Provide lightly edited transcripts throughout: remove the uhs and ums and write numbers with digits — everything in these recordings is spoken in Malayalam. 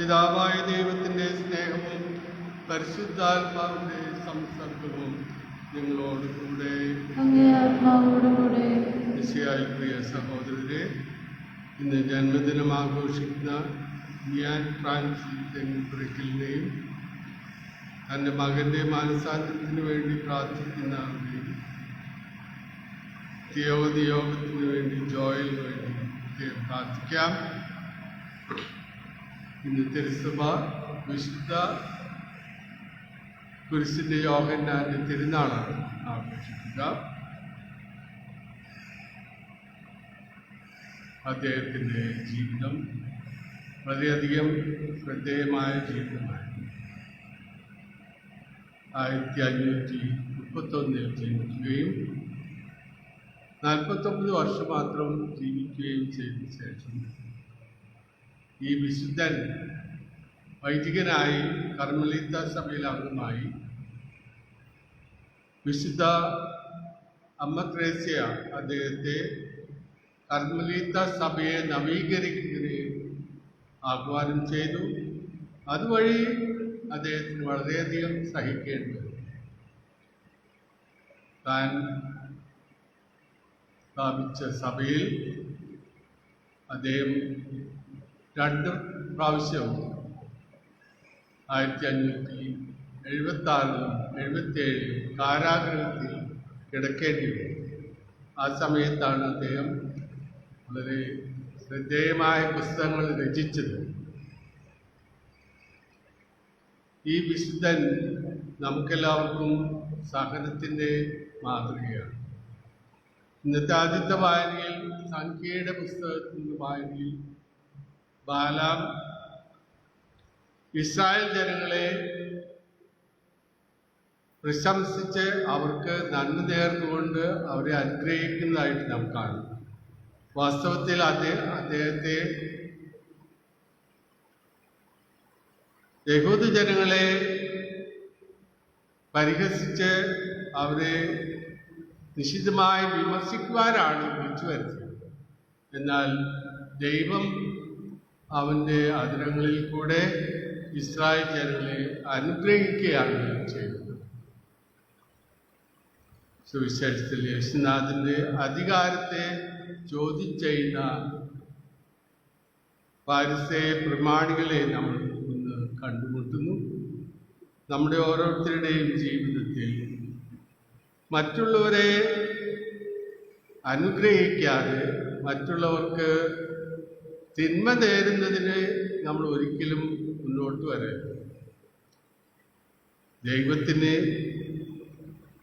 പിതാവായ ദൈവത്തിൻ്റെ സ്നേഹവും പരിശുദ്ധാത്മാവിൻ്റെ സംസർഗവും നിങ്ങളോട് കൂടെ നിശ്ചയായ പ്രിയ സഹോദരരെ, ഇന്ന് ജന്മദിനം ആഘോഷിക്കുന്ന ഞാൻ ഫ്രാൻസിസ് പുരയ്ക്കലിനെയും തൻ്റെ മകൻ്റെ മാനസാന്തരത്തിന് വേണ്ടി പ്രാർത്ഥിക്കുന്നവരെയും യോഗത്തിന് വേണ്ടി ജോയലിന് വേണ്ടി പ്രാർത്ഥിക്കാം. ഇന്ന് തിരുസഭ വിശുദ്ധ കുരിശിൻ്റെ യോഹന്നാൻ്റെ തിരുനാളാണ് ആഘോഷിക്കുക. അദ്ദേഹത്തിൻ്റെ ജീവിതം വളരെയധികം ശ്രദ്ധേയമായ ജീവിതമായിരുന്നു. 1531 ജനിക്കുകയും 49 വർഷം മാത്രം ജീവിക്കുകയും ചെയ്ത ശേഷം ഈ വിശുദ്ധൻ വൈദികനായി കർമ്മലീത്ത സഭയിൽ അംഗമായി വിശുദ്ധ അമ്മ ത്രേസ്യ അദ്ദേഹത്തെ കർമ്മലീത്ത സഭയെ നവീകരിക്കുന്നതിന് ആഹ്വാനം ചെയ്തു. അതുവഴി അദ്ദേഹത്തിന് വളരെയധികം സഹിക്കേണ്ടി വന്നു. താൻ സ്ഥാപിച്ച സഭയിൽ അദ്ദേഹം 2 പ്രാവശ്യവും 1576 77 കാരാഗൃഹത്തിൽ കിടക്കേണ്ടി വന്നു. ആ സമയത്താണ് അദ്ദേഹം വളരെ ശ്രദ്ധേയമായ പുസ്തകങ്ങൾ രചിച്ചത്. ഈ വിശുദ്ധൻ നമുക്കെല്ലാവർക്കും സഹനത്തിൻ്റെ മാതൃകയാണ്. ഇന്നത്തെ ആദ്യത്തെ വായനയിൽ സംഖ്യയുടെ പുസ്തകത്തിൻ്റെ വായനയിൽ ബാലാം ഇസ്രായേൽ ജനങ്ങളെ പ്രശംസിച്ച് അവർക്ക് നന്മ നേർന്നുകൊണ്ട് അവരെ അനുഗ്രഹിക്കുന്നതായിട്ട് നാം കാണും. വാസ്തവത്തിൽ അദ്ദേഹത്തെ യഹൂദ ജനങ്ങളെ പരിഹസിച്ച് അവരെ നിശിതമായി വിമർശിക്കുവാനാണ് വിളിച്ചു വരുത്തിയത്. എന്നാൽ ദൈവം അവൻ്റെ അധരങ്ങളിൽ കൂടെ ഇസ്രായേൽ ജനങ്ങളെ അനുഗ്രഹിക്കുകയാണ് ചെയ്തത്. സുവിശേഷത്തിൽ യേശുനാഥൻ്റെ അധികാരത്തെ ചോദ്യം ചെയ്യുന്ന ഫരിസേയ പ്രമാണികളെ നമ്മൾ ഇന്ന് കണ്ടുമുട്ടുന്നു. നമ്മുടെ ഓരോരുത്തരുടെയും ജീവിതത്തിൽ മറ്റുള്ളവരെ അനുഗ്രഹിക്കാതെ മറ്റുള്ളവർക്ക് തിന്മ നേരുന്നതിന് നമ്മൾ ഒരിക്കലും മുന്നോട്ട് വരരുത്. ദൈവത്തിന്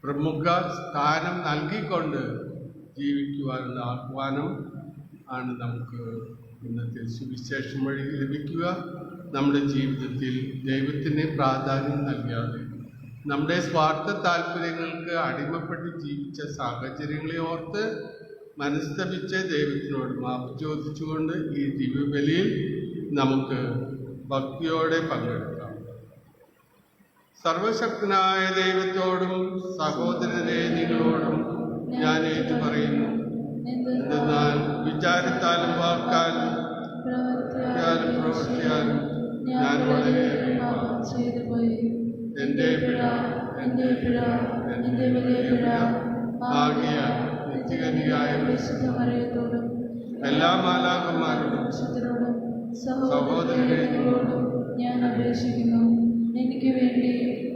പ്രമുഖ സ്ഥാനം നൽകിക്കൊണ്ട് ജീവിക്കുവാനുള്ള ആഹ്വാനം ആണ് നമുക്ക് ഇന്നത്തെ സുവിശേഷം വഴി ലഭിക്കുക. നമ്മുടെ ജീവിതത്തിൽ ദൈവത്തിന് പ്രാധാന്യം നൽകാതെ നമ്മുടെ സ്വാർത്ഥ താല്പര്യങ്ങൾക്ക് അടിമപ്പെട്ട് ജീവിച്ച സാഹചര്യങ്ങളെ ഓർത്ത് മനസ്തപിച്ച് ദൈവത്തിനോട് മാപ്പ് ചോദിച്ചുകൊണ്ട് ഈ ദിവ്യബലിയിൽ നമുക്ക് ഭക്തിയോടെ പങ്കെടുക്കാം. സർവശക്തനായ ദൈവത്തോടും സഹോദരരെ നിങ്ങളോടും ഞാൻ ഏറ്റു പറയുന്നു. എന്തെന്നാൽ വിചാരത്താലും വാക്കാലും പ്രവർത്തിയാലും ഞാൻ വളരെ എൻ്റെ പിഴ ആകിയാൽ നിത്യകന്യയായ എല്ലാ മാലാഖമാരോടും സഹോദരങ്ങളോടും ഞാൻ അപേക്ഷിക്കുന്നു. എനിക്ക് വേണ്ടി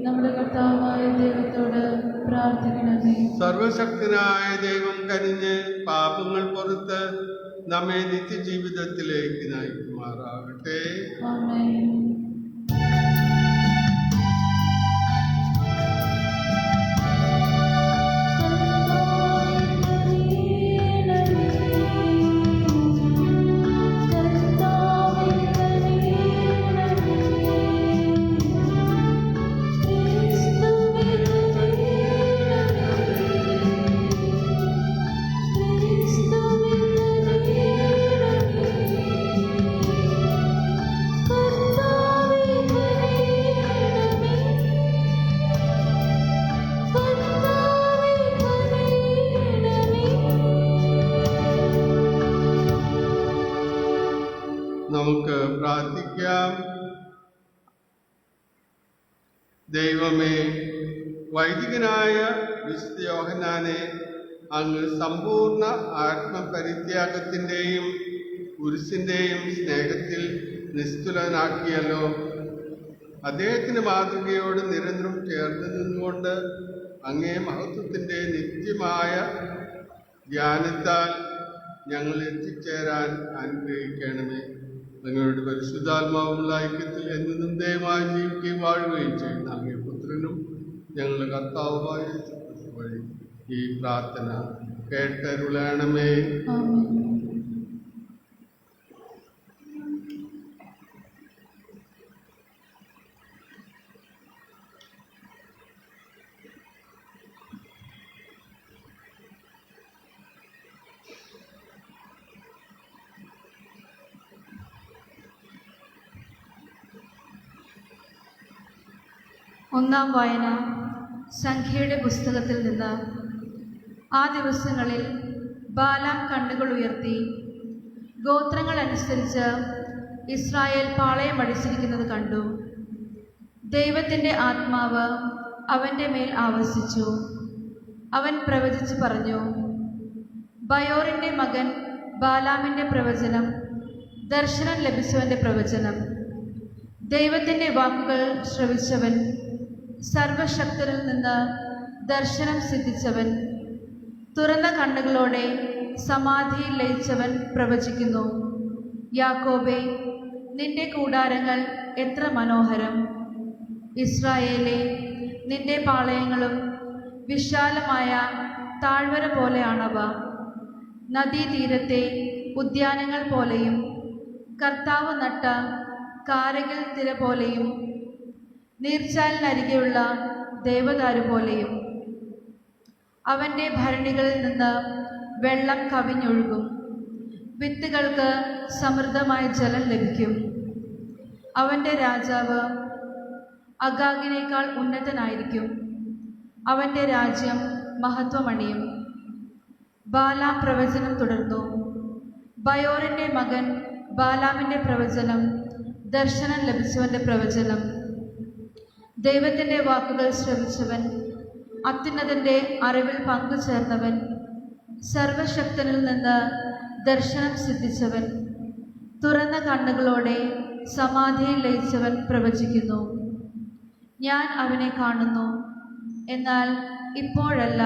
നമ്മുടെ കർത്താവായ ദൈവത്തോട് പ്രാർത്ഥിക്കണമേ. സർവശക്തനായ ദൈവം കനിഞ്ഞ് പാപങ്ങൾ പുറത്ത് നമ്മെ നിത്യജീവിതത്തിലേക്ക് നയിക്കുമാറാകട്ടെ. ആമേൻ. നമുക്ക് പ്രാർത്ഥിക്കാം. ദൈവമേ, വൈദികനായ വിശുദ്ധ യോഹന്നാനെ അങ്ങ് സമ്പൂർണ്ണ ആത്മപരിത്യാഗത്തിൻ്റെയും കുരിശിൻ്റെയും സ്നേഹത്തിൽ നിസ്തുലനാക്കിയല്ലോ. അദ്ദേഹത്തിൻ്റെ മാതൃകയോട് നിരന്തരം ചേർന്ന് നിന്നുകൊണ്ട് അങ്ങേ മഹത്വത്തിൻ്റെ നിത്യമായ ധ്യാനത്താൽ ഞങ്ങൾ എത്തിച്ചേരാൻ അനുഗ്രഹിക്കണമേ. അങ്ങയുടെ പരിശുദ്ധാത്മാവുള്ള ഐക്യത്തിൽ എന്നും ദയമായി ജീവിക്കുകയും വാഴുകയും ചെയ്യുന്ന അങ്ങേ പുത്രനും ഞങ്ങളുടെ കർത്താവുമായ യേശുക്രിസ്തു വഴി ഈ പ്രാർത്ഥന കേട്ടരുളണമേ. ഒന്നാം വായന സംഖ്യയുടെ പുസ്തകത്തിൽ നിന്ന്. ആ ദിവസങ്ങളിൽ ബാലാം കണ്ണുകൾ ഉയർത്തി ഗോത്രങ്ങൾ അനുസരിച്ച് ഇസ്രായേൽ പാളയമടിച്ചിരിക്കുന്നത് കണ്ടു. ദൈവത്തിൻ്റെ ആത്മാവ് അവൻ്റെ മേൽ ആവസിച്ചു. അവൻ പ്രവചിച്ചു പറഞ്ഞു, ബയോറിൻ്റെ മകൻ ബാലാമിൻ്റെ പ്രവചനം, ദർശനം ലഭിച്ചവൻ്റെ പ്രവചനം. ദൈവത്തിൻ്റെ വാക്കുകൾ ശ്രവിച്ചവൻ, സർവശക്തനിൽ നിന്ന് ദർശനം സിദ്ധിച്ചവൻ, തുറന്ന കണ്ണുകളോടെ സമാധിയിൽ ലയിച്ചവൻ പ്രവചിക്കുന്നു. യാക്കോബേ, നിന്റെ കൂടാരങ്ങൾ എത്ര മനോഹരം! ഇസ്രായേലേ, നിന്റെ പാളയങ്ങളും വിശാലമായ താഴ്വര പോലെയാണവ. നദീതീരത്തെ ഉദ്യാനങ്ങൾ പോലെയും കർത്താവ് നട്ട കാരകിൽ തിര പോലെയും നീർച്ചാലിനരികെയുള്ള ദേവദാരു പോലെയും. അവൻ്റെ ഭരണികളിൽ നിന്ന് വെള്ളം കവിഞ്ഞൊഴുകും. വിത്തുകൾക്ക് സമൃദ്ധമായ ജലം ലഭിക്കും. അവൻ്റെ രാജാവ് അഗാഗിനേക്കാൾ ഉന്നതനായിരിക്കും. അവൻ്റെ രാജ്യം മഹത്വമണിയും. ബാലാം പ്രവചനം തുടർന്നു. ബയോറിൻ്റെ മകൻ ബാലാമിൻ്റെ പ്രവചനം, ദർശനം ലഭിച്ചവൻ്റെ പ്രവചനം. ദൈവത്തിൻ്റെ വാക്കുകൾ ശ്രവിച്ചവൻ, അത്യുന്നതൻ്റെ അറിവിൽ പങ്കുചേർന്നവൻ, സർവശക്തനിൽ നിന്ന് ദർശനം സിദ്ധിച്ചവൻ, തുറന്ന കണ്ണുകളോടെ സമാധിയിൽ ലയിച്ചവൻ പ്രവചിക്കുന്നു. ഞാൻ അവനെ കാണുന്നു, എന്നാൽ ഇപ്പോഴല്ല.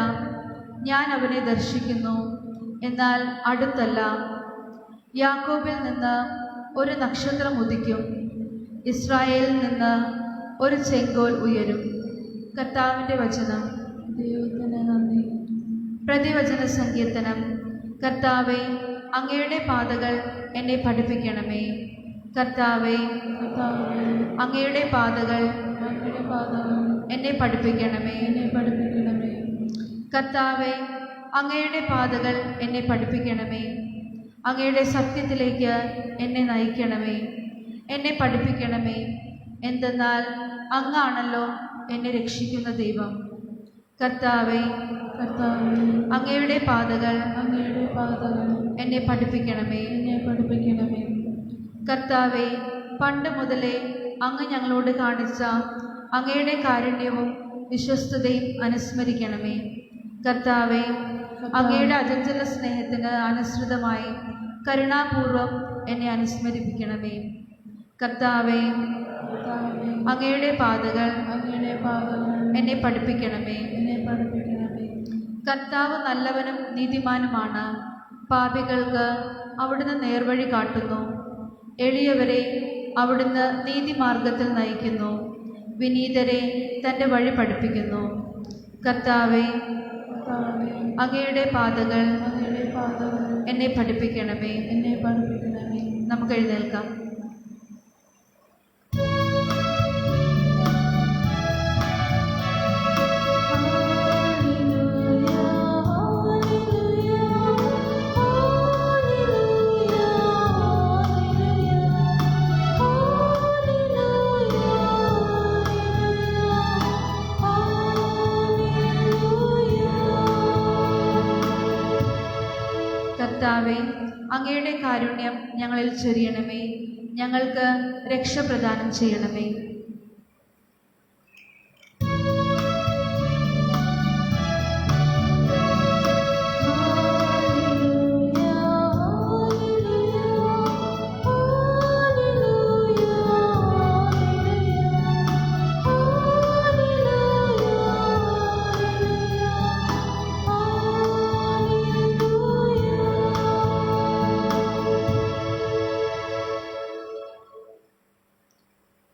ഞാൻ അവനെ ദർശിക്കുന്നു, എന്നാൽ അടുത്തല്ല. യാക്കോബിൽ നിന്ന് ഒരു നക്ഷത്രം ഉദിക്കും, ഇസ്രായേലിൽ നിന്ന് ഒരു ചെങ്കോൽ ഉയരും. കർത്താവിൻ്റെ വചനം. ദൈവത്തിന് നന്ദി. പ്രതിവചന സങ്കീർത്തനം. കർത്താവേ, അങ്ങയുടെ പാതകൾ എന്നെ പഠിപ്പിക്കണമേ. കർത്താവേ, അങ്ങയുടെ പാതകൾ എന്നെ പഠിപ്പിക്കണമേ. കർത്താവേ, അങ്ങയുടെ പാതകൾ എന്നെ പഠിപ്പിക്കണമേ. അങ്ങയുടെ സത്യത്തിലേക്ക് എന്നെ നയിക്കണമേ. എന്നെ പഠിപ്പിക്കണമേ. എന്തെന്നാൽ അങ്ങാണല്ലോ എന്നെ രക്ഷിക്കുന്ന ദൈവം. കർത്താവേ, അങ്ങയുടെ പാതകൾ എന്നെ പഠിപ്പിക്കണമേ. കർത്താവേ, പണ്ട് മുതലേ അങ്ങ് ഞങ്ങളോട് കാണിച്ച അങ്ങയുടെ കാരുണ്യവും വിശ്വസ്തതയും അനുസ്മരിക്കണമേ. കർത്താവേ, അങ്ങയുടെ അചഞ്ചല സ്നേഹത്തിന് അനുസൃതമായി കരുണാപൂർവം എന്നെ അനുസ്മരിപ്പിക്കണമേ. കർത്താവേ, അങ്ങയുടെ പാതകൾ എന്നെ പഠിപ്പിക്കണമേ. കർത്താവ് നല്ലവനും നീതിമാനുമാണ്. പാപികൾക്ക് അവിടുന്ന് നേർവഴി കാട്ടുന്നു. എളിയവരെ അവിടുന്ന് നീതിമാർഗത്തിൽ നയിക്കുന്നു. വിനീതരെ തൻ്റെ വഴി പഠിപ്പിക്കുന്നു. കർത്താവേ, അങ്ങയുടെ പാതകൾ എന്നെ പഠിപ്പിക്കണമേ. നമുക്ക് എഴുന്നേൽക്കാം. കർത്താവേ, അങ്ങയുടെ കാരുണ്യം ഞങ്ങളിൽ ചൊരിയണമേ. ഞങ്ങൾക്ക് രക്ഷ പ്രദാനം ചെയ്യണമേ.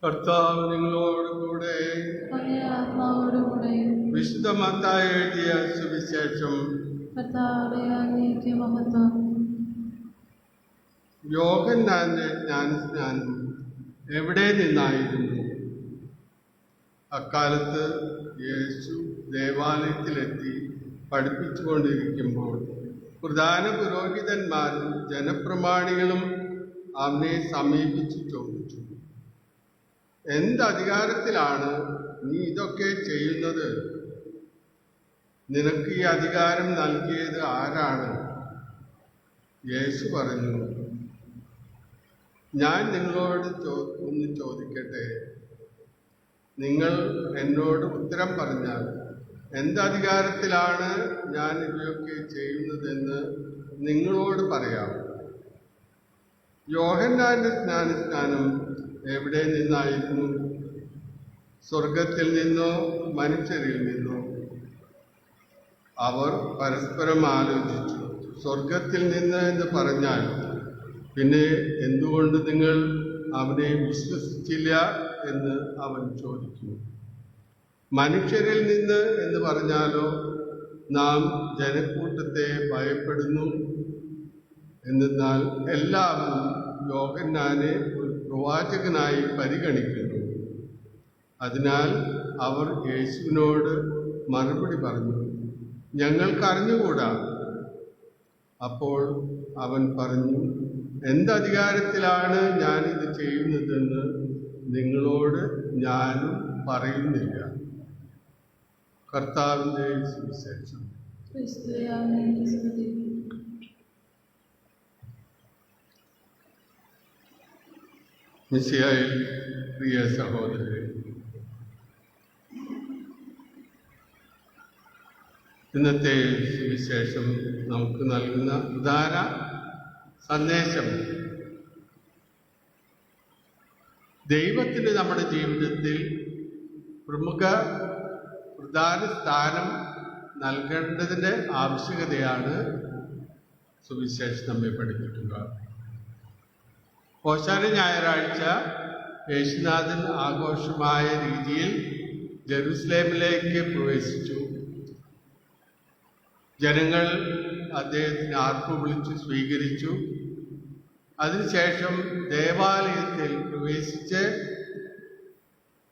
കർത്താവ് നിങ്ങളോട് കൂടെ. അങ്ങേ ആത്മാവോടുകൂടെയും. വിശുദ്ധ മത്തായി എഴുതിയ സുവിശേഷം. കർത്താവേ, അങ്ങേക്ക് മഹത്വം. യോഹന്നാന്റെ ജ്ഞാനസ്നാനം എവിടെ നിന്നായിരുന്നു? അക്കാലത്ത് യേശു ദേവാലയത്തിലെത്തി പഠിപ്പിച്ചുകൊണ്ടിരിക്കുമ്പോൾ പ്രധാന പുരോഹിതന്മാരും ജനപ്രമാണികളും അവനെ സമീപിച്ചു ചോദിച്ചു, എന്തധികാരത്തിലാണ് നീ ഇതൊക്കെ ചെയ്യുന്നത്? നിനക്ക് ഈ അധികാരം നൽകിയത് ആരാണ്? യേശു പറഞ്ഞു, ഞാൻ നിങ്ങളോട് ഒന്ന് ചോദിക്കട്ടെ, നിങ്ങൾ എന്നോട് ഉത്തരം പറഞ്ഞാൽ എന്തധികാരത്തിലാണ് ഞാൻ ഇവയൊക്കെ ചെയ്യുന്നതെന്ന് നിങ്ങളോട് പറയാം. യോഹന്നാന്റെ ജ്ഞാനസ്നാനം എവിടെ നിന്നായിരുന്നു? സ്വർഗത്തിൽ നിന്നോ മനുഷ്യരിൽ നിന്നോ? അവർ പരസ്പരം ആലോചിച്ചു. സ്വർഗത്തിൽ നിന്ന് എന്ന് പറഞ്ഞാൽ പിന്നെ എന്തുകൊണ്ട് നിങ്ങൾ അവനെ വിശ്വസിച്ചില്ല എന്ന് അവൻ ചോദിക്കുന്നു. മനുഷ്യരിൽ നിന്ന് എന്ന് പറഞ്ഞാലോ നാം ജനക്കൂട്ടത്തെ ഭയപ്പെടുന്നു. എന്നാൽ എല്ലാവരും യോഹന്നാനെ ഒരു പ്രവാചകനായി പരിഗണിക്കുന്നു. അതിനാൽ അവർ യേശുവിനോട് മറുപടി പറഞ്ഞു, ഞങ്ങൾക്കറിഞ്ഞുകൂടാ. അപ്പോൾ അവൻ പറഞ്ഞു, എന്തധികാരത്തിലാണ് ഞാനിത് ചെയ്യുന്നതെന്ന് നിങ്ങളോട് ഞാനും പറയുന്നില്ല. കർത്താവിൻ്റെ സുവിശേഷം. ക്രിസ്തുവേ, അങ്ങേക്ക് സ്തുതി. മിശിഹായിൽ പ്രിയ സഹോദരരെ, ഇന്നത്തെ സുവിശേഷം നമുക്ക് നൽകുന്ന പ്രധാന സന്ദേശം ദൈവത്തിന് നമ്മുടെ ജീവിതത്തിൽ പ്രധാന സ്ഥാനം നൽകേണ്ടതിൻ്റെ ആവശ്യകതയാണ് സുവിശേഷം നമ്മെ പഠിപ്പിക്കുക. ഓശാന ഞായറാഴ്ച യേശുനാഥൻ ആഘോഷമായ രീതിയിൽ ജെറുസലേമിലേക്ക് പ്രവേശിച്ചു. ജനങ്ങൾ അദ്ദേഹത്തിന് ആർപ്പ് വിളിച്ച് സ്വീകരിച്ചു. അതിനുശേഷം ദേവാലയത്തിൽ പ്രവേശിച്ച്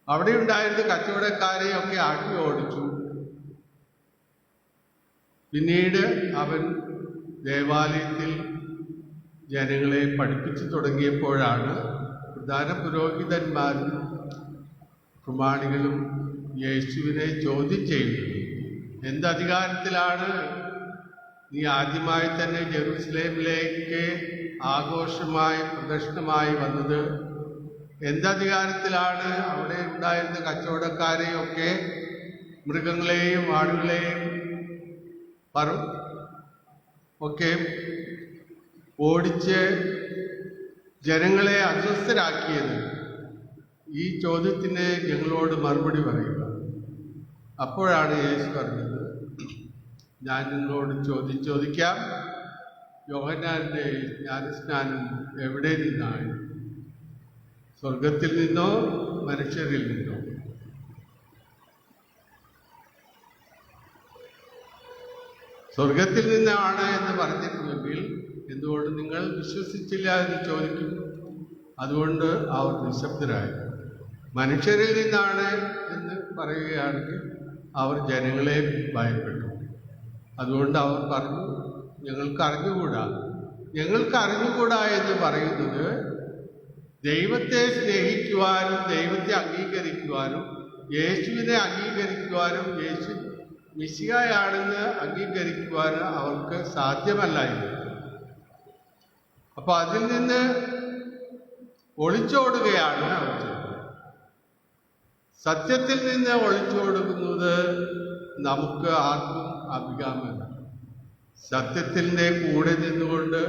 അവിടെ ഉണ്ടായിരുന്ന കച്ചവടക്കാരെയൊക്കെ ആട്ടി ഓടിച്ചു. പിന്നീട് അവൻ ദേവാലയത്തിൽ ജനങ്ങളെ പഠിപ്പിച്ചു തുടങ്ങിയപ്പോഴാണ് പ്രധാന പുരോഹിതന്മാരും പ്രമാണികളും യേശുവിനെ ചോദ്യം ചെയ്യുന്നത്. എന്തധികാരത്തിലാണ് നീ ആദ്യമായി തന്നെ ജെറുസലേമിലേക്ക് ആഘോഷമായി പ്രദർശനമായി വന്നത്? എന്തധികാരത്തിലാണ് അവിടെ ഉണ്ടായിരുന്ന കച്ചവടക്കാരെയൊക്കെ, മൃഗങ്ങളെയും ആടുകളെയും ഒക്കെ ഓടിച്ച് ജനങ്ങളെ അസ്വസ്ഥരാക്കിയത്? ഈ ചോദ്യത്തിന് ഞങ്ങളോട് മറുപടി പറയുക. അപ്പോഴാണ് യേശു പറഞ്ഞത്, ഞാൻ നിങ്ങളോട് ചോദിക്കാം, യോഹന്നാന്റെ ജ്ഞാനസ്നാനം എവിടെ നിന്നാണ്? സ്വർഗത്തിൽ നിന്നോ മനുഷ്യരിൽ നിന്നോ? സ്വർഗത്തിൽ നിന്നാണ് എന്ന് പറഞ്ഞിട്ടുണ്ടെങ്കിൽ എന്തുകൊണ്ട് നിങ്ങൾ വിശ്വസിച്ചില്ല എന്ന് ചോദിക്കും. അതുകൊണ്ട് അവർ നിശബ്ദരായി. മനുഷ്യരിൽ നിന്നാണ് എന്ന് പറയുകയാണെങ്കിൽ അവർ ജനങ്ങളെ ഭയപ്പെട്ടു. അതുകൊണ്ട് അവർ പറഞ്ഞു, ഞങ്ങൾക്ക് അറിഞ്ഞുകൂടാ. ഞങ്ങൾക്ക് അറിഞ്ഞുകൂടാ എന്ന് പറയുന്നത് ദൈവത്തെ സ്നേഹിക്കുവാനും ദൈവത്തെ അംഗീകരിക്കുവാനും യേശുവിനെ അംഗീകരിക്കുവാനും യേശു മിശിഹായാണെന്ന് അംഗീകരിക്കുവാനും അവർക്ക് സാധ്യമല്ലായിരുന്നു. അപ്പൊ അതിൽ നിന്ന് ഒളിച്ചോടുകയാണ് അവർ ചെയ്യുന്നത്. സത്യത്തിൽ നിന്ന് ഒളിച്ചോടുന്നത് നമുക്ക് ആർക്കും അഭികാമ്യമല്ല. സത്യത്തിൻ്റെ കൂടെ നിന്നുകൊണ്ട്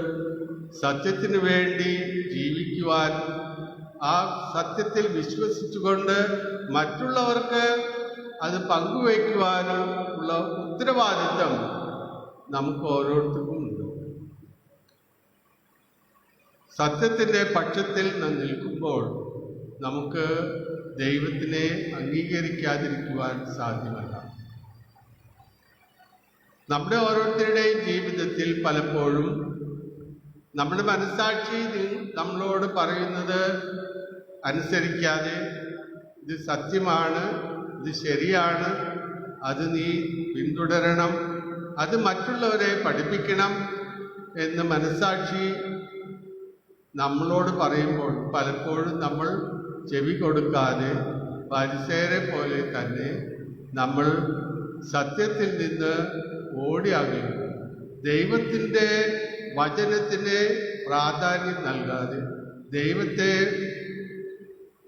സത്യത്തിന് വേണ്ടി ജീവിക്കുവാനും ആ സത്യത്തിൽ വിശ്വസിച്ചുകൊണ്ട് മറ്റുള്ളവർക്ക് അത് പങ്കുവയ്ക്കുവാനും ഉള്ള ഉത്തരവാദിത്വം നമുക്ക് ഓരോരുത്തർക്കും ഉണ്ട്. സത്യത്തിൻ്റെ പക്ഷത്തിൽ നാം നിൽക്കുമ്പോൾ നമുക്ക് ദൈവത്തിനെ അംഗീകരിക്കാതിരിക്കുവാൻ സാധ്യമല്ല. നമ്മുടെ ഓരോരുത്തരുടെയും ജീവിതത്തിൽ പലപ്പോഴും നമ്മുടെ മനസ്സാക്ഷി നമ്മളോട് പറയുന്നത് അനുസരിക്കാതെ ഇത് സത്യമാണ്, ഇത് ശരിയാണ്, അത് നീ പിന്തുടരണം, അത് മറ്റുള്ളവരെ പഠിപ്പിക്കണം എന്ന് മനസ്സാക്ഷി നമ്മളോട് പറയുമ്പോൾ പലപ്പോഴും നമ്മൾ ചെവി കൊടുക്കാതെ പരിസേരെ പോലെ തന്നെ നമ്മൾ സത്യത്തിൽ നിന്ന് ഓടി അകലും. ദൈവത്തിൻ്റെ വചനത്തിന് പ്രാധാന്യം നൽകാതെ ദൈവത്തെ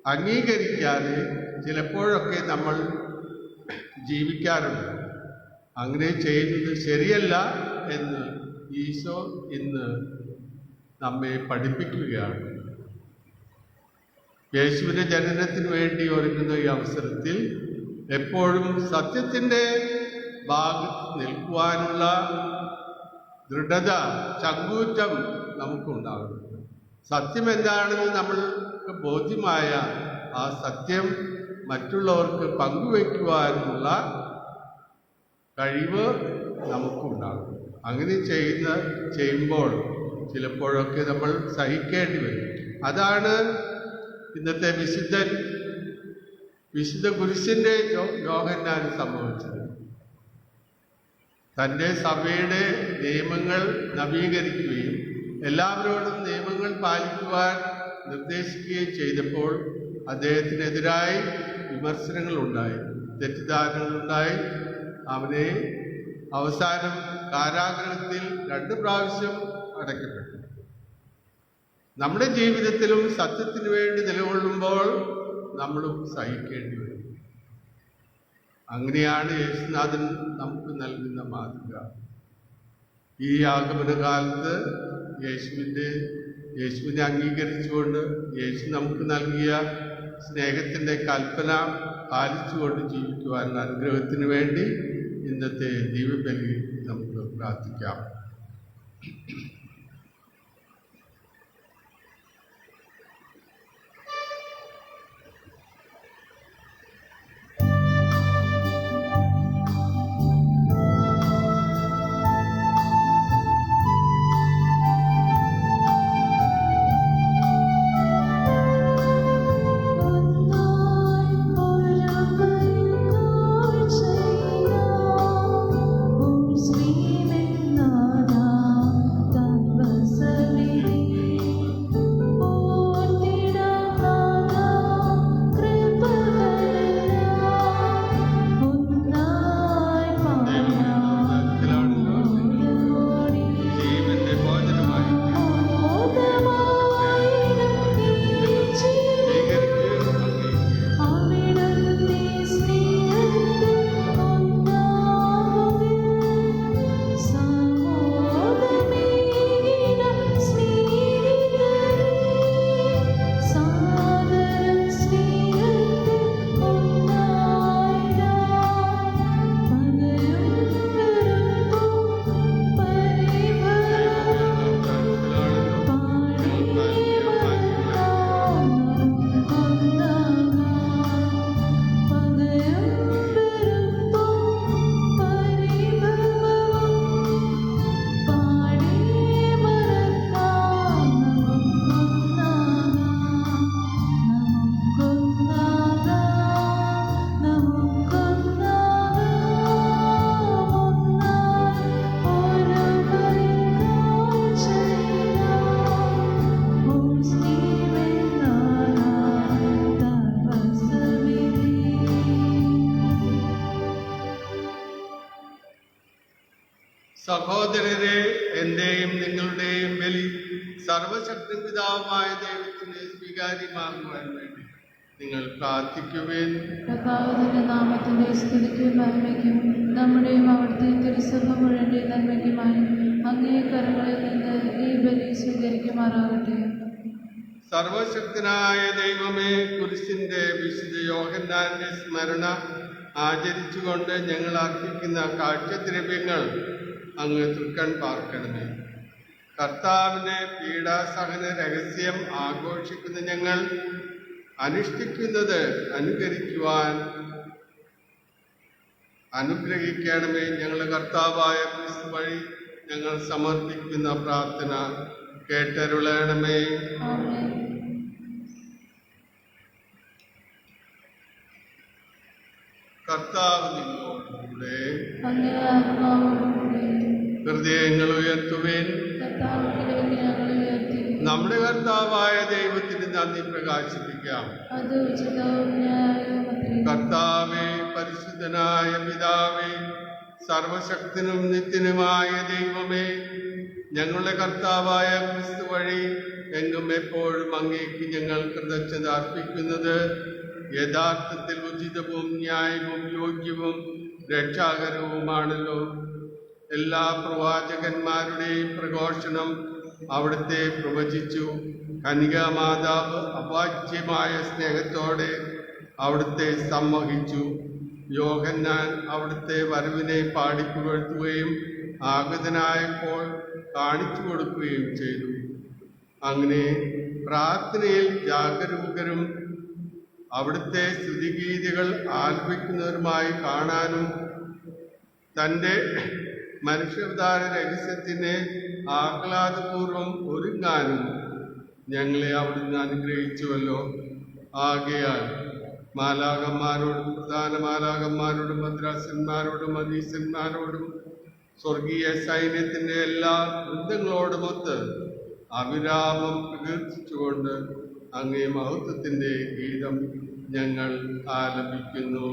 അംഗീകരിക്കാതെ ചിലപ്പോഴൊക്കെ നമ്മൾ ജീവിക്കാറുണ്ട്. അങ്ങനെ ചെയ്യുന്നത് ശരിയല്ല എന്ന് ഈശോ ഇന്ന് നമ്മെ പഠിപ്പിക്കുകയാണ്. യേശുവിൻ്റെ ജനനത്തിന് വേണ്ടി ഒരുങ്ങുന്ന ഈ അവസരത്തിൽ എപ്പോഴും സത്യത്തിൻ്റെ ഭാഗത്ത് നിൽക്കുവാനുള്ള ദൃഢത, ചങ്കൂറ്റം നമുക്കുണ്ടാകും. സത്യം എന്താണെന്ന് നമ്മൾക്ക് ബോധ്യമായ ആ സത്യം മറ്റുള്ളവർക്ക് പങ്കുവയ്ക്കുവാനുള്ള കഴിവ് നമുക്കുണ്ടാകും. അങ്ങനെ ചെയ്യുമ്പോൾ ചിലപ്പോഴൊക്കെ നമ്മൾ സഹിക്കേണ്ടി വരും. അതാണ് ഇന്നത്തെ വിശുദ്ധ കുരിശിൻ്റെ യോഹന്നാൻ സംഭവിച്ചത്. തൻ്റെ സഭയുടെ നിയമങ്ങൾ നവീകരിക്കുകയും എല്ലാവരോടും നിയമങ്ങൾ പാലിക്കുവാൻ നിർദ്ദേശിക്കുകയും ചെയ്തപ്പോൾ അദ്ദേഹത്തിനെതിരായി വിമർശനങ്ങളുണ്ടായി, തെറ്റിദ്ധാരണകളുണ്ടായി. അവനെ അവസാനം കാരാഗ്രഹത്തിൽ 2 പ്രാവശ്യം അടയ്ക്കപ്പെട്ടു. നമ്മുടെ ജീവിതത്തിലും സത്യത്തിന് വേണ്ടി നിലകൊള്ളുമ്പോൾ നമ്മളും സഹിക്കേണ്ടി വരും. അങ്ങനെയാണ് യേശുനാഥൻ നമുക്ക് നൽകുന്ന മാതൃക. ഈ ആഗമനകാലത്ത് യേശുവിനെ അംഗീകരിച്ചുകൊണ്ട് യേശു നമുക്ക് നൽകിയ സ്നേഹത്തിൻ്റെ കൽപ്പന പാലിച്ചുകൊണ്ട് ജീവിക്കുവാനുള്ള അനുഗ്രഹത്തിന് വേണ്ടി ഇന്നത്തെ ദീപബലി നമുക്ക് പ്രാർത്ഥിക്കാം. സഹോദരരെ, എന്റെയും നിങ്ങളുടെയും ബലി സർവശക്തി പിതാവുമായ ദൈവത്തിന് സ്വീകാര്യമാകുവാൻ വേണ്ടി നിങ്ങൾ പ്രാർത്ഥിക്കുവേൻ. കർത്താവിന്റെ നാമത്തിന്റെ സ്തുതിക്കും മഹിമയ്ക്കും നമ്മുടെയും അവിടുത്തെ തിരുസഭ മുഴുവന്റെ നന്മയ്ക്കുമായി അങ്ങേ കരങ്ങളിൽ നിന്ന് ഈ ബലി സ്വീകരിക്കുമാറാകട്ടെ. സർവശക്തനായ ദൈവമേ, കുരിശിന്റെ വിശുദ്ധ യോഹന്നാന്റെ സ്മരണ ആചരിച്ചുകൊണ്ട് ഞങ്ങൾ അർപ്പിക്കുന്ന കാഴ്ചദ്രവ്യങ്ങൾ അങ്ങ് തൃക്കൺ പാർക്കണമേ. കർത്താവിന്റെ പീഡാസഹന രഹസ്യം ആഘോഷിക്കുന്ന ഞങ്ങൾ അനുഷ്ഠിക്കുന്നത് അനുകരിക്കുവാൻ അനുഗ്രഹിക്കണമേ. ഞങ്ങളുടെ കർത്താവായ ക്രിസ്തു വഴി ഞങ്ങൾ സമർപ്പിക്കുന്ന പ്രാർത്ഥന കേട്ടരുളണമേ. ആമേൻ. കർത്താവ് നിങ്ങളോടുകൂടെ. അങ്ങേ ആത്മാവോടുകൂടെ. ഹൃദയങ്ങൾ ഉയർത്തുവേൻ. കർത്താവിലേക്ക് ഞങ്ങൾ ഉയർത്തി. നമ്മുടെ കർത്താവായ ദൈവത്തിന് നന്ദി പ്രകാശിപ്പിക്കാം. അത് ഉചിതവും ന്യായവുമത്രേ. കർത്താവേ, പരിശുദ്ധനായ പിതാവേ, സർവശക്തനും നിത്യനുമായ ദൈവമേ, ഞങ്ങളുടെ കർത്താവായ ക്രിസ്തു വഴി എങ്ങും എപ്പോഴും അങ്ങേക്ക് ഞങ്ങൾ കൃതജ്ഞത അർപ്പിക്കുന്നത് യഥാർത്ഥത്തിൽ ഉചിതവും ന്യായവും യോഗ്യവും രക്ഷാകരവുമാണല്ലോ. എല്ലാ പ്രവാചകന്മാരുടെയും പ്രഘോഷണം അവിടുത്തെ പ്രവചിച്ചു. കന്യകാമാതാവ് അവാച്യമായ സ്നേഹത്തോടെ അവിടുത്തെ സംവഹിച്ചു. യോഹന്നാൻ അവിടുത്തെ വരവിനെ പാടിപ്പുകഴ്ത്തുകയും ആഗതനായപ്പോൾ കാണിച്ചു കൊടുക്കുകയും ചെയ്തു. അങ്ങനെ പ്രാർത്ഥനയിൽ ജാഗരൂകരും അവിടുത്തെ സ്തുതിഗീതികൾ ആലപിക്കുന്നവരുമായി കാണാനും തൻ്റെ മനുഷ്യാവതാര രഹസ്യത്തിന് ആഹ്ലാദപൂർവം ഒരുങ്ങാനും ഞങ്ങളെ അവിടുന്ന് അനുഗ്രഹിച്ചുവല്ലോ. ആകയാൽ മാലാകന്മാരോടും പ്രധാന മാലാകന്മാരോടും മദ്രാസന്മാരോടും അധീശന്മാരോടും സ്വർഗീയ സൈന്യത്തിൻ്റെ എല്ലാ വൃന്ദങ്ങളോടുമൊത്ത് അവിരാമം പ്രകീർത്തിച്ചുകൊണ്ട് അങ്ങേ മഹത്വത്തിൻ്റെ ഗീതം ഞങ്ങൾ ആലപിക്കുന്നു.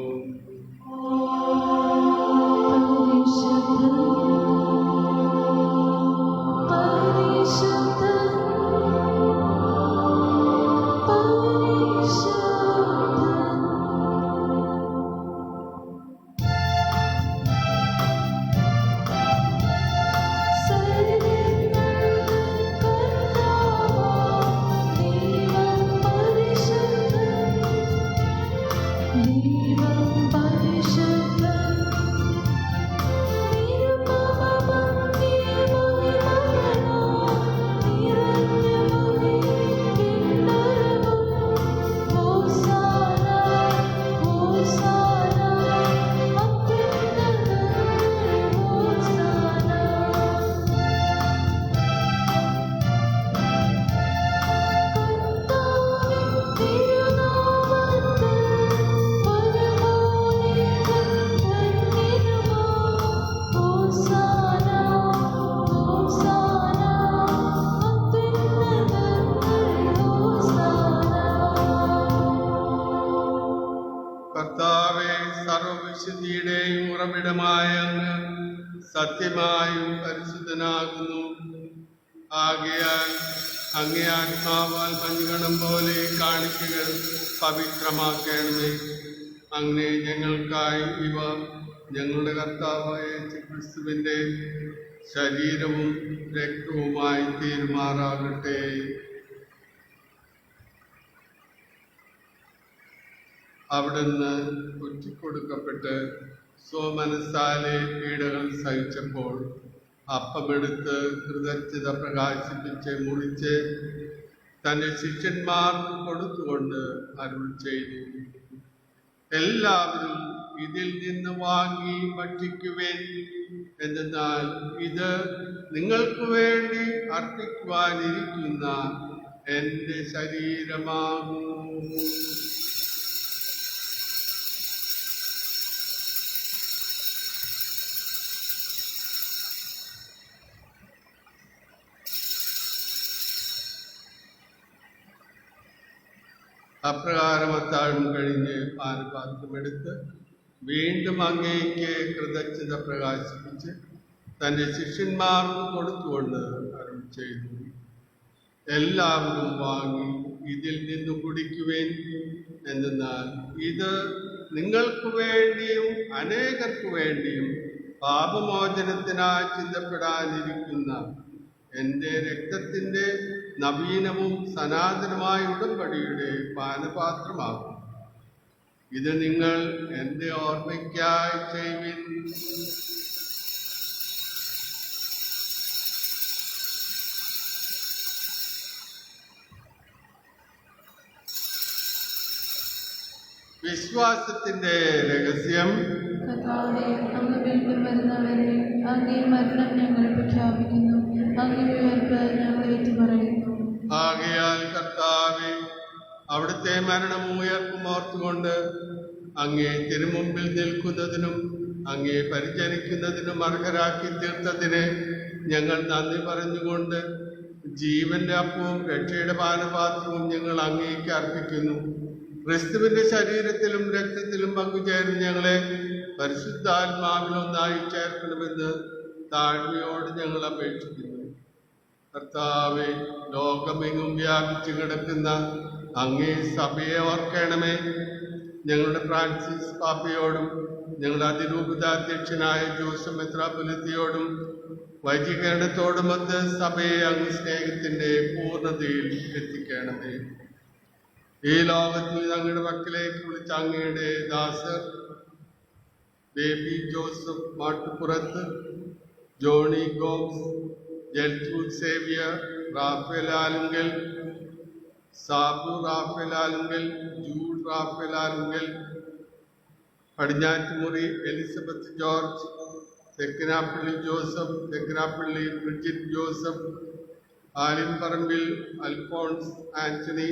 കർത്താവേ, സർവവിശുദ്ധിയുടെയും ഉറവിടമായ അങ്ങ് സത്യമായും പരിശുദ്ധനാകുന്നു. ആകയാൽ അങ്ങേ ആത്മാവാൽ മഞ്ഞുകണം പോലെ കാണിക്കകൾ പവിത്രമാക്കണമേ. അങ്ങനെ ഞങ്ങൾക്കായി ഇവ ഞങ്ങളുടെ കർത്താവായ ക്രിസ്തുവിൻ്റെ ശരീരവും രക്തവുമായി തീരുമാറാകട്ടെ. അവിടുന്ന് ഒറ്റിക്കൊടുക്കപ്പെട്ട് സ്വമനസ്സാലെ പീഡകൾ സഹിച്ചപ്പോൾ അപ്പമെടുത്ത് കൃതജ്ഞത പ്രകാശിപ്പിച്ച് മുറിച്ച് തൻ്റെ ശിഷ്യന്മാർക്ക് കൊടുത്തുകൊണ്ട് അരുൾ ചെയ്തു, എല്ലാവരും ഇതിൽ നിന്ന് വാങ്ങി ഭക്ഷിക്കുവേൻ. എന്നാൽ ഇത് നിങ്ങൾക്ക് വേണ്ടി അർപ്പിക്കുവാനിരിക്കുന്ന എൻ്റെ ശരീരമാകുന്നു. അപ്രകാരം അത്താഴം കഴിഞ്ഞ് പാനപാത്രമെടുത്ത് വീണ്ടും അങ്ങേക്ക് കൃതജ്ഞത പ്രകാശിപ്പിച്ച് തൻ്റെ ശിഷ്യന്മാർക്ക് കൊടുത്തുകൊണ്ട് അരുൾ ചെയ്തു, എല്ലാവരും വാങ്ങി ഇതിൽ നിന്ന് കുടിക്കുവേൻ. എന്നാൽ ഇത് നിങ്ങൾക്ക് വേണ്ടിയും അനേകർക്ക് വേണ്ടിയും പാപമോചനത്തിനായി ചിന്തപ്പെടാനിരിക്കുന്ന എൻ്റെ രക്തത്തിൻ്റെ നവീനവും സനാതനമായ ഉടമ്പടിയുടെ പാനപാത്രമാകും. ഇത് നിങ്ങൾ എൻ്റെ ഓർമ്മയ്ക്കായി ചെയ്യുവിൻ. വിശ്വാസത്തിന്റെ രഹസ്യം. കർത്താവേ, അങ്ങ് വീണ്ടും വരുന്നവരെ അങ്ങേ മരണം ഞങ്ങൾ പ്രഖ്യാപിക്കുന്നു, അങ്ങേ ഉയർപ്പ് ഞങ്ങൾ ഏറ്റുപറയുന്നു. ആകയാൽ കർത്താവേ, അവിടുത്തെ മരണവും ഉയർപ്പും ഓർത്തുകൊണ്ട് അങ്ങേ തിരുമുമ്പിൽ നിൽക്കുന്നതിനും അങ്ങേ പരിചരിക്കുന്നതിനും അർഹരാക്കി തീർത്തതിന് ഞങ്ങൾ നന്ദി പറഞ്ഞുകൊണ്ട് ജീവന്റെ അപ്പവും രക്ഷയുടെ പാനപാത്രവും ഞങ്ങൾ അങ്ങേക്ക് അർപ്പിക്കുന്നു. ക്രിസ്തുവിന്റെ ശരീരത്തിലും രക്തത്തിലും പങ്കുചേർന്ന് ഞങ്ങളെ പരിശുദ്ധാത്മാവിലൊന്നായി ചേർക്കണമെന്ന് താഴ്മയോട് ഞങ്ങൾ അപേക്ഷിക്കുന്നു. കർത്താവെ, ലോകമെങ്ങും വ്യാപിച്ചു കിടക്കുന്ന അങ്ങേ സഭയെ ഓർക്കണമേ. ഞങ്ങളുടെ ഫ്രാൻസിസ് പാപ്പയോടും ഞങ്ങളുടെ അതിരൂപതാധ്യക്ഷനായ ജോസഫ് മെത്രാപ്പൊലീത്തയോടും വൈദികരണത്തോടുമൊത്ത് സഭയെ അങ്ങ് സ്നേഹത്തിന്റെ പൂർണ്ണതയിൽ എത്തിക്കണമേ. ഈ ലോകത്തിൽ അങ്ങയുടെ പക്കലേക്ക് വിളിച്ച അങ്ങയുടെ ദാസർ ബേബി ജോസഫ് മാട്ടുപുറത്ത്, ജോണി ഗോംസ്, ജൽട്രൂഡ് സേവിയർ, റാഫേൽ ആലുങ്കൽ, സാബു റാഫേൽ ആലുങ്കൽ, ജൂഡ് റാഫേൽ ആലുങ്കൽ, പടിഞ്ഞാറ്റുമുറി എലിസബത്ത് ജോർജ്, തെക്കനാപ്പള്ളി ജോസഫ്, തെക്കനാപ്പള്ളി ബ്രിജിറ്റ് ജോസഫ്, ആലിൻപറമ്പിൽ അൽഫോൺസ് ആന്റണി,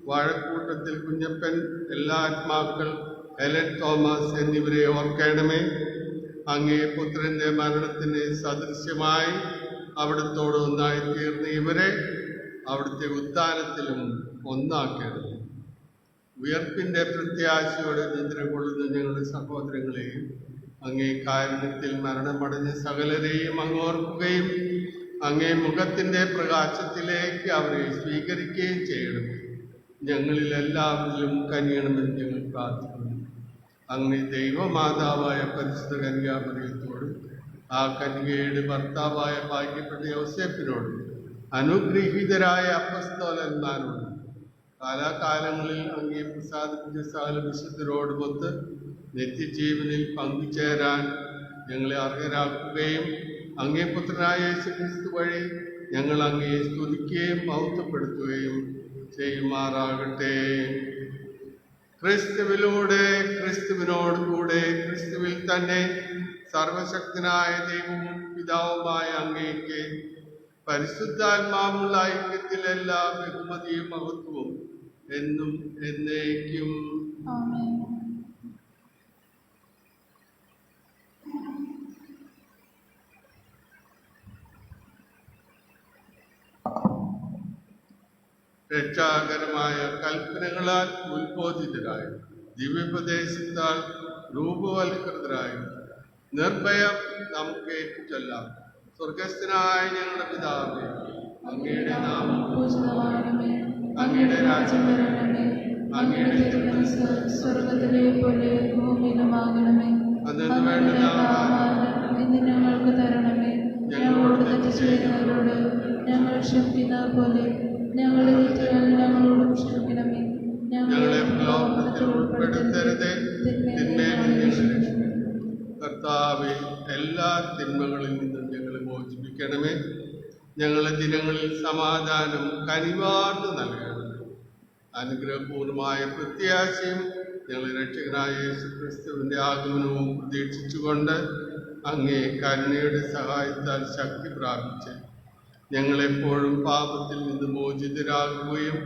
വാഴക്കൂട്ടത്തിൽ കുഞ്ഞപ്പൻ, എല്ലാ ആത്മാക്കൾ, ഹെലൻ തോമസ് എന്നിവരെ ഓർക്കണമേ. അങ്ങേ പുത്രന്റെ മരണത്തിന് സദൃശ്യമായി അവിടുത്തോട് ഒന്നായി തീർന്ന ഇവരെ അവിടുത്തെ ഉദ്ധാനത്തിലും ഒന്നാക്കണമേ. ഉയർപ്പിന്റെ പ്രത്യാശയോടെ നിദ്രകൊള്ളുന്ന ഞങ്ങളുടെ സഹോദരങ്ങളെയും അങ്ങേ കാരുണ്യത്തിൽ മരണമടഞ്ഞ സകലരെയും അങ്ങ് ഓർക്കുകയും അങ്ങേ മുഖത്തിന്റെ പ്രകാശത്തിലേക്ക് അവരെ സ്വീകരിക്കുകയും ചെയ്യണമേ. ഞങ്ങളിൽ എല്ലാവരിലും കനിയണമെന്ന് ഞങ്ങൾ പ്രാർത്ഥിക്കുന്നു. അങ്ങനെ ദൈവമാതാവായ പരിശുദ്ധ കന്യാമറിയത്തോടും ആ കന്യകയുടെ ഭർത്താവായ ഭാഗ്യപ്പെട്ട യോസേപ്പിനോടും അനുഗ്രഹീതരായ അപ്പസ്തോലന്മാരോടും കാലാകാലങ്ങളിൽ അങ്ങേ പ്രസാദിപ്പിച്ച സകല വിശുദ്ധരോടുമൊത്ത് നിത്യജീവനിൽ പങ്കുചേരാൻ ഞങ്ങളെ അർഹരാക്കുകയും അങ്ങേ പുത്രനായ യേശുക്രിസ്തു വഴി ഞങ്ങൾ അങ്ങയെ സ്തുതിക്കുകയും മഹത്വപ്പെടുത്തുകയും ചെയ്യുമാറാകട്ടെ. ക്രിസ്തുവിലൂടെ, ക്രിസ്തുവിനോട് കൂടെ, ക്രിസ്തുവിൽ തന്നെ സർവശക്തനായ ദൈവവും പിതാവുമായ അങ്ങേക്ക് പരിശുദ്ധാത്മാവുള്ള ഐക്യത്തിൽ എല്ലാ ബഹുമതിയും മഹത്വവും എന്നും എന്നേക്കും. ആമേൻ. രക്ഷാകരമായ കൽപ്പനകളാൽ ഉത്ബോധിതരായ ദിവ്യോപദേശത്താൽ രൂപവൽകൃതരായ നിർഭയം നമുക്ക് ഏറ്റുചൊല്ലാം. സ്വർഗസ്ഥനായ ഞങ്ങളുടെ പിതാവേ, അങ്ങയുടെ നാമം പൂജിതമാകണമേ, അങ്ങയുടെ രാജ്യം വരണമേ, അങ്ങയുടെ തിരുമനസ്സ് സ്വർഗത്തിലെ പോലെ ഭൂമിയിലുമാകണമേ. അന്നു വേണ്ടുന്ന ആഹാരം ഇന്ന് ഞങ്ങൾക്ക് തരണമേ. ഞങ്ങളോട് തെറ്റ് ചെയ്യുന്നവരോട് ഞങ്ങൾ ക്ഷമിക്കുന്നത് പോലെ ഞങ്ങളുടെ തെറ്റുകൾ ഞങ്ങളോട് ക്ഷമിക്കണമേ. ഞങ്ങളെ പ്രലോഭനത്തിൽ ഉൾപ്പെടുത്തരുതേ, തിന്മയിൽ നിന്ന് ഞങ്ങളെ രക്ഷിക്കണമേ. കർത്താവേ, എല്ലാ തിന്മകളിൽ നിന്നും ഞങ്ങളെ മോചിപ്പിക്കണമേ. ഞങ്ങളുടെ ദിനങ്ങളിൽ സമാധാനം കനിവാർന്ന് നൽകണമേ. അനുഗ്രഹപൂർണമായ പ്രത്യാശയും ഞങ്ങളുടെ രക്ഷകനായ യേശുക്രിസ്തുവിന്റെ ആഗമനവും പ്രതീക്ഷിച്ചുകൊണ്ട് അങ്ങേ കരുണയുടെ സഹായത്താൽ ശക്തി പ്രാപിച്ച് ഞങ്ങളെപ്പോഴും പാപത്തിൽ നിന്ന് മോചിതരാകുകയും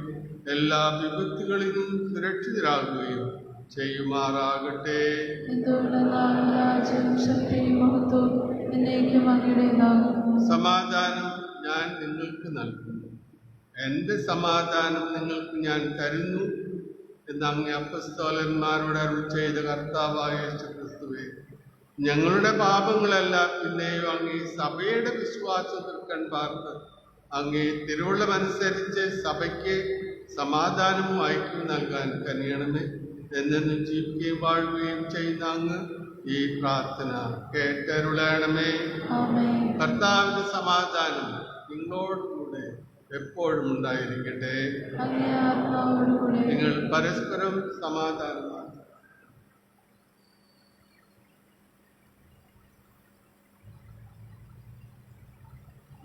എല്ലാ വിപത്തുകളിലും സുരക്ഷിതരാകുകയും ചെയ്യുമാറാകട്ടെ. സമാധാനം ഞാൻ നിങ്ങൾക്ക് നൽകുന്നു, എൻ്റെ സമാധാനം നിങ്ങൾക്ക് ഞാൻ തരുന്നു എന്ന് അങ്ങേ അപ്പസ്തോലന്മാരോട് അരുൾ ചെയ്ത കർത്താവായ യേശുക്രിസ്തുവേ, ഞങ്ങളുടെ പാപങ്ങളല്ല പിന്നെയും അങ്ങേ സഭയുടെ വിശ്വാസം തീർക്കാൻ പാർത്ത് അങ്ങേ തിരുവുള്ളമനുസരിച്ച് സഭയ്ക്ക് സമാധാനവും ഐക്യവും നൽകാൻ കനിയണമേ. എന്നെന്നും ജീവിക്കുകയും വാഴുകയും ചെയ്യുന്ന അങ്ങ് ഈ പ്രാർത്ഥന കേട്ടരുളണമേ. കർത്താവിന്റെ സമാധാനം നിങ്ങളോടുകൂടെ എപ്പോഴും ഉണ്ടായിരിക്കട്ടെ. നിങ്ങൾ പരസ്പരം സമാധാനമാണ്.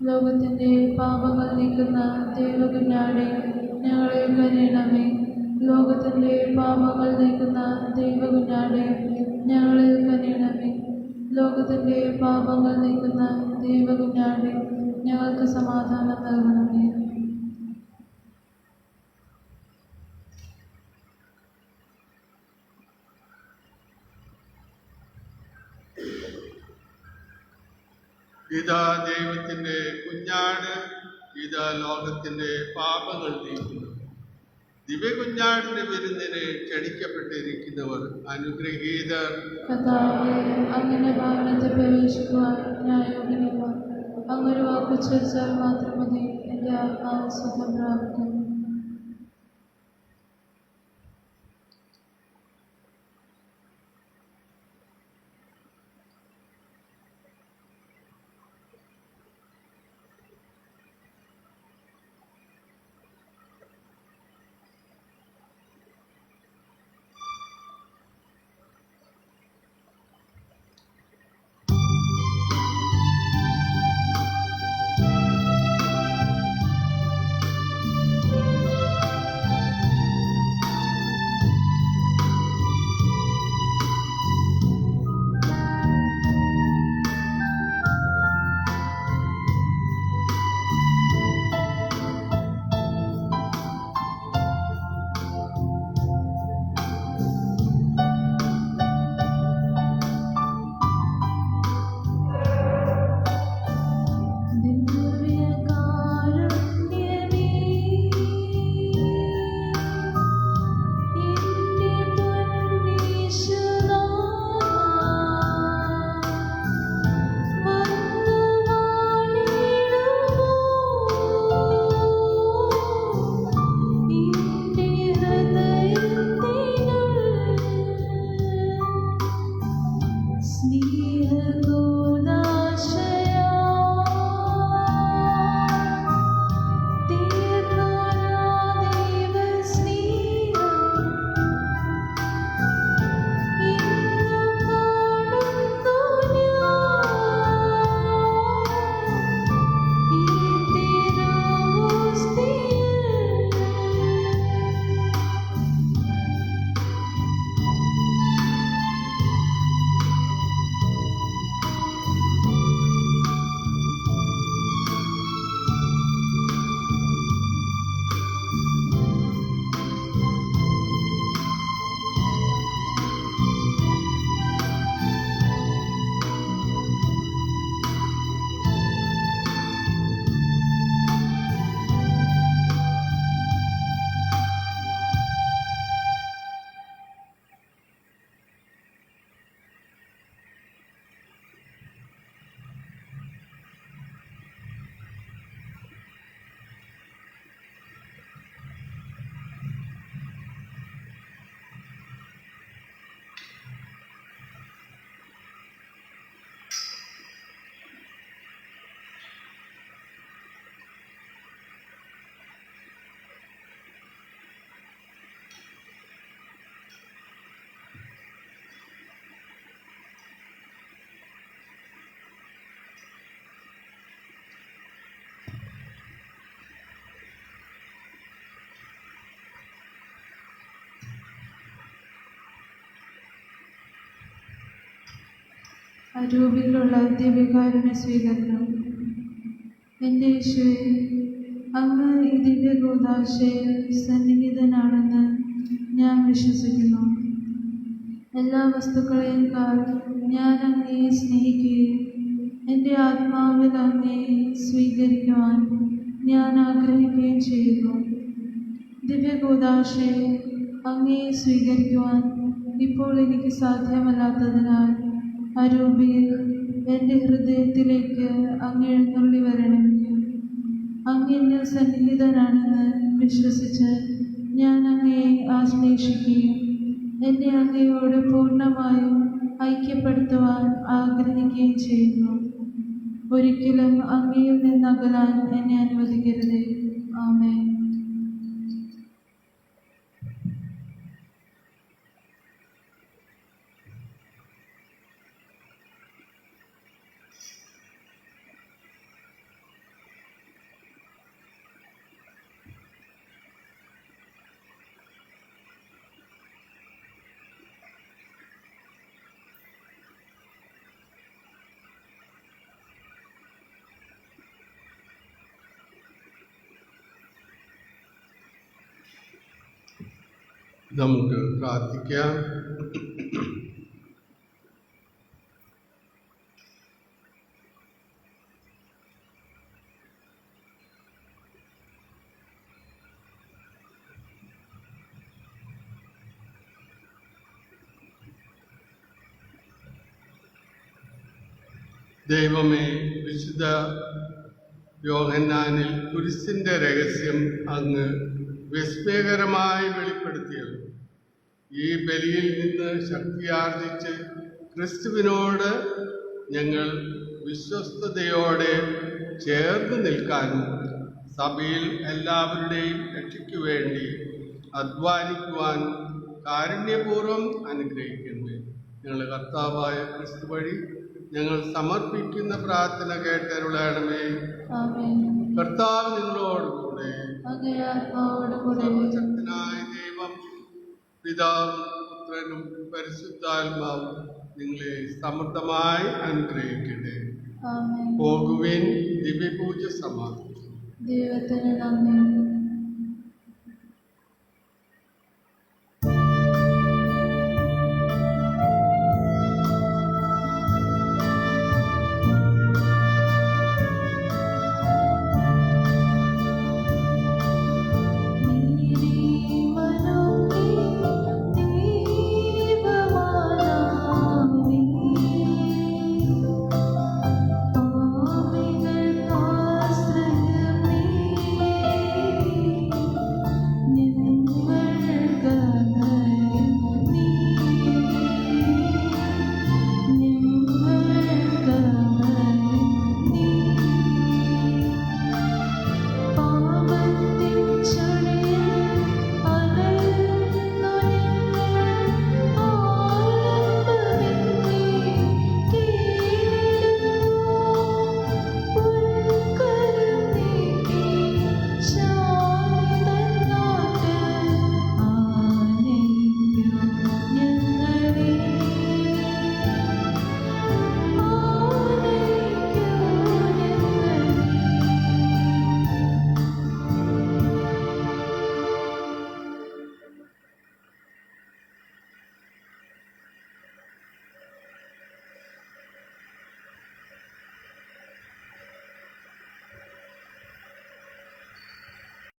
ലോകത്തിന്റെ പാപങ്ങൾ നീക്കുന്ന ദൈവകുഞ്ഞാടെ ഞങ്ങളെ കനിയണമേ. ലോകത്തിൻ്റെ പാപങ്ങൾ നീക്കുന്ന ദൈവകുഞ്ഞാടെ ഞങ്ങളിൽ കനിയണമേ. ലോകത്തിൻ്റെ പാപങ്ങൾ നീക്കുന്ന ദൈവകുഞ്ഞാടെ ഞങ്ങൾക്ക് സമാധാനം നൽകണമേ. ഇതാ ദൈവത്തിൻ്റെ കുഞ്ഞാട്, ഇതാ ലോകത്തിൻ്റെ പാപങ്ങൾ നീക്കുന്നു. ദിവ്യകുഞ്ഞാടിന്റെ വിരുന്നിന് ക്ഷണിക്കപ്പെട്ടിരിക്കുന്നവർ അനുഗ്രഹീതർ. കർത്താവേ, അങ്ങയുടെ ഭവനത്തിൽ പ്രവേശിക്കുവാൻ ഞാൻ യോഗ്യനല്ല. അങ്ങൊരു വാക്ക് ഉച്ചരിച്ചാൽ മാത്രം മതി, എൻ്റെ ആത്മാവ് സുഖം പ്രാപിക്കും. അരൂപിലുള്ള ദിവ്യകാരുണ്യ സ്വീകരണം. എൻ്റെ ഈശോയെ, അങ്ങ് ഈ ദിവ്യകൂദാശയിൽ സന്നിഹിതനാണെന്ന് ഞാൻ വിശ്വസിക്കുന്നു. എല്ലാ വസ്തുക്കളെക്കാൾ ഞാൻ അങ്ങയെ സ്നേഹിക്കുകയും എൻ്റെ ആത്മാവിൽ അങ്ങയെ സ്വീകരിക്കുവാൻ ഞാൻ ആഗ്രഹിക്കുകയും ചെയ്യുന്നു. ദിവ്യകൂദാശയിൽ അങ്ങയെ സ്വീകരിക്കുവാൻ ഇപ്പോൾ എനിക്ക് സാധ്യമല്ലാത്തതിനാൽ അരൂപിയിൽ എൻ്റെ ഹൃദയത്തിലേക്ക് അങ്ങ് എഴുന്നള്ളി വരണമേ. അങ്ങ് എന്നിൽ സന്നിഹിതനാണെന്ന് വിശ്വസിച്ച് ഞാൻ അങ്ങയെ ആശ്ലേഷിക്കുകയും എന്നെ അങ്ങയോട് പൂർണ്ണമായും ഐക്യപ്പെടുത്തുവാൻ ആഗ്രഹിക്കുകയും ചെയ്യുന്നു. ഒരിക്കലും അങ്ങയിൽ നിന്നകലാൻ എന്നെ അനുവദിക്കരുതേ. ആമേൻ. നമുക്ക് പ്രാർത്ഥിക്കാം. ദൈവമേ, വിശുദ്ധ യോഹന്നാനിൽ കുരിശിന്റെ രഹസ്യം അങ്ങ് വിസ്മയകരമായി വെളിപ്പെടുത്തിയത് ഈ ബലിയിൽ നിന്ന് ശക്തിയാർജിച്ച് ക്രിസ്തുവിനോട് ഞങ്ങൾ വിശ്വസ്തയോടെ ചേർന്ന് നിൽക്കാനും സഭയിൽ എല്ലാവരുടെയും രക്ഷയ്ക്കു വേണ്ടി അധ്വാനിക്കുവാനും കാരുണ്യപൂർവ്വം അനുഗ്രഹിക്കുന്നു. ഞങ്ങളുടെ കർത്താവായ ക്രിസ്തു വഴി ഞങ്ങൾ സമർപ്പിക്കുന്ന പ്രാർത്ഥന കേട്ടരുളണമേ. കർത്താവ് നിങ്ങളോടുകൂടെ. സർവശക്തനായ ദൈവം പിതാവും പുത്രനും പരിശുദ്ധാത്മാവും നിങ്ങളെ സമൃദ്ധമായി അനുഗ്രഹിക്കട്ടെ. പോകുവിൻ. ദിവ്യപൂജ സമാപിച്ചു. ദൈവത്തിന് നന്ദി.